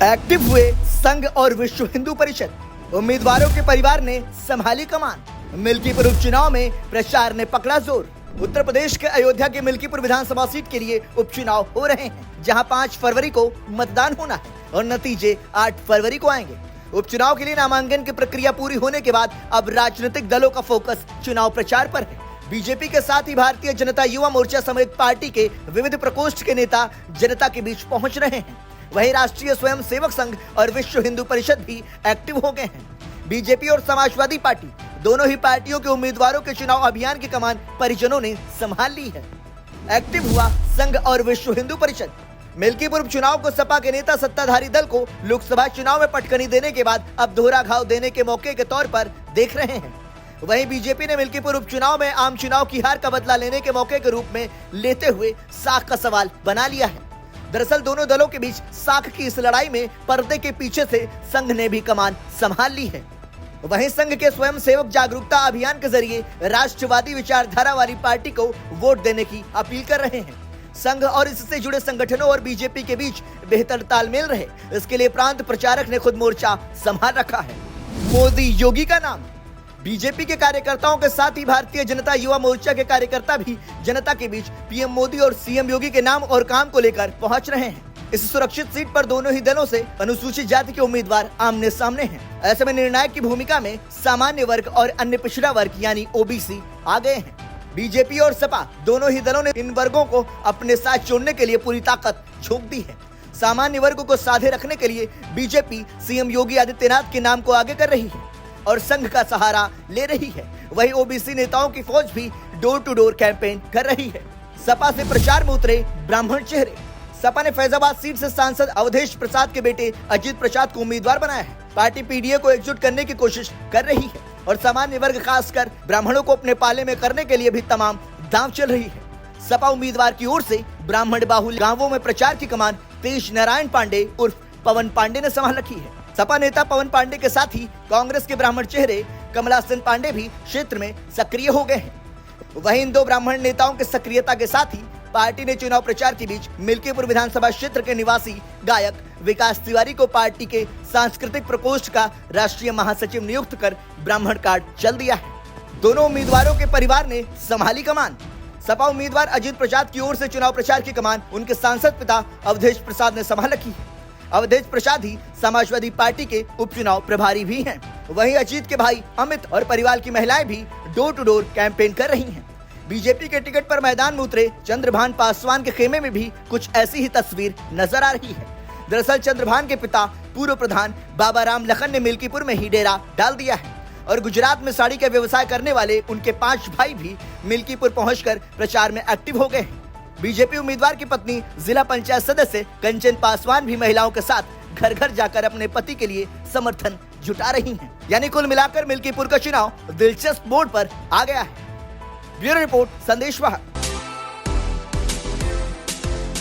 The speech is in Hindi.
एक्टिव हुए संघ और विश्व हिंदू परिषद, उम्मीदवारों के परिवार ने संभाली कमान। मिल्कीपुर उपचुनाव में प्रचार ने पकड़ा जोर। उत्तर प्रदेश के अयोध्या के मिल्कीपुर विधानसभा सीट के लिए उपचुनाव हो रहे हैं, जहां 5 फरवरी को मतदान होना है और नतीजे 8 फरवरी को आएंगे। उपचुनाव के लिए नामांकन की प्रक्रिया पूरी होने के बाद अब राजनीतिक दलों का फोकस चुनाव प्रचार पर है। बीजेपी के साथ ही भारतीय जनता युवा मोर्चा समेत पार्टी के विविध प्रकोष्ठ के नेता जनता के बीच पहुंच रहे हैं। वहीं राष्ट्रीय स्वयं सेवक संघ और विश्व हिंदू परिषद भी एक्टिव हो गए हैं। बीजेपी और समाजवादी पार्टी दोनों ही पार्टियों के उम्मीदवारों के चुनाव अभियान की कमान परिजनों ने संभाल ली है। एक्टिव हुआ संघ और विश्व हिंदू परिषद। मिल्कीपुर उपचुनाव को सपा के नेता सत्ताधारी दल को लोकसभा चुनाव में पटकनी देने के बाद अब दोहरा घाव देने के मौके के तौर पर देख रहे हैं। वहीं बीजेपी ने मिल्कीपुर उपचुनाव में आम चुनाव की हार का बदला लेने के मौके के रूप में लेते हुए साख का सवाल बना लिया है। दरअसल दोनों दलों के बीच साख की इस लड़ाई में पर्दे के पीछे से संघ ने भी कमान संभाल ली है। वहीं संघ के स्वयं सेवक जागरूकता अभियान के जरिए राष्ट्रवादी विचारधारा वाली पार्टी को वोट देने की अपील कर रहे हैं। संघ और इससे जुड़े संगठनों और बीजेपी के बीच बेहतर तालमेल रहे, इसके लिए प्रांत प्रचारक ने खुद मोर्चा संभाल रखा है। मोदी योगी का नाम। बीजेपी के कार्यकर्ताओं के साथ ही भारतीय जनता युवा मोर्चा के कार्यकर्ता भी जनता के बीच पीएम मोदी और सीएम योगी के नाम और काम को लेकर पहुंच रहे हैं। इस सुरक्षित सीट पर दोनों ही दलों से अनुसूचित जाति के उम्मीदवार आमने सामने हैं। ऐसे में निर्णायक की भूमिका में सामान्य वर्ग और अन्य पिछड़ा वर्ग यानी ओबीसी आ गए हैं। बीजेपी और सपा दोनों ही दलों ने इन वर्गों को अपने साथ जोड़ने के लिए पूरी ताकत झोंक दी है। सामान्य वर्ग को साधे रखने के लिए बीजेपी सीएम योगी आदित्यनाथ के नाम को आगे कर रही है और संघ का सहारा ले रही है। वहीं ओबीसी नेताओं की फौज भी डोर टू डोर कैंपेन कर रही है। सपा से प्रचार में उतरे ब्राह्मण चेहरे। सपा ने फैजाबाद सीट से सांसद अवधेश प्रसाद के बेटे अजीत प्रसाद को उम्मीदवार बनाया है। पार्टी पीडीए को एकजुट करने की कोशिश कर रही है और सामान्य वर्ग खासकर ब्राह्मणों को अपने पाले में करने के लिए भी तमाम दांव चल रही है। सपा उम्मीदवार की ओर से ब्राह्मण बाहुल गांवों में प्रचार की कमान तेज नारायण पांडे उर्फ पवन पांडे ने संभाल रखी है। सपा नेता पवन पांडे के साथ ही कांग्रेस के ब्राह्मण चेहरे कमलासन पांडे भी क्षेत्र में सक्रिय हो गए हैं। वहीं इन दो ब्राह्मण नेताओं की सक्रियता के साथ ही पार्टी ने चुनाव प्रचार के बीच मिल्कीपुर विधानसभा क्षेत्र के निवासी गायक विकास तिवारी को पार्टी के सांस्कृतिक प्रकोष्ठ का राष्ट्रीय महासचिव नियुक्त कर ब्राह्मण कार्ड चल दिया है। दोनों उम्मीदवारों के परिवार ने संभाली कमान। सपा उम्मीदवार अजीत प्रसाद की ओर से चुनाव प्रचार की कमान उनके सांसद पिता अवधेश प्रसाद ने संभाल रखी है। अवधेश प्रसाद ही समाजवादी पार्टी के उपचुनाव प्रभारी भी हैं। वहीं अजीत के भाई अमित और परिवार की महिलाएं भी डोर टू डोर कैंपेन कर रही हैं। बीजेपी के टिकट पर मैदान में उतरे चंद्रभान पासवान के खेमे में भी कुछ ऐसी ही तस्वीर नजर आ रही है। दरअसल चंद्रभान के पिता पूर्व प्रधान बाबा राम लखन ने मिल्कीपुर में ही डेरा डाल दिया है और गुजरात में साड़ी का व्यवसाय करने वाले उनके 5 भाई भी मिल्कीपुर पहुंचकर प्रचार में एक्टिव हो गए हैं। बीजेपी उम्मीदवार की पत्नी जिला पंचायत सदस्य कंचन पासवान भी महिलाओं के साथ घर घर जाकर अपने पति के लिए समर्थन जुटा रही हैं। यानी कुल मिलाकर मिल्कीपुर का चुनाव दिलचस्प मोड़ पर आ गया है। ब्यूरो रिपोर्ट संदेश वाहक।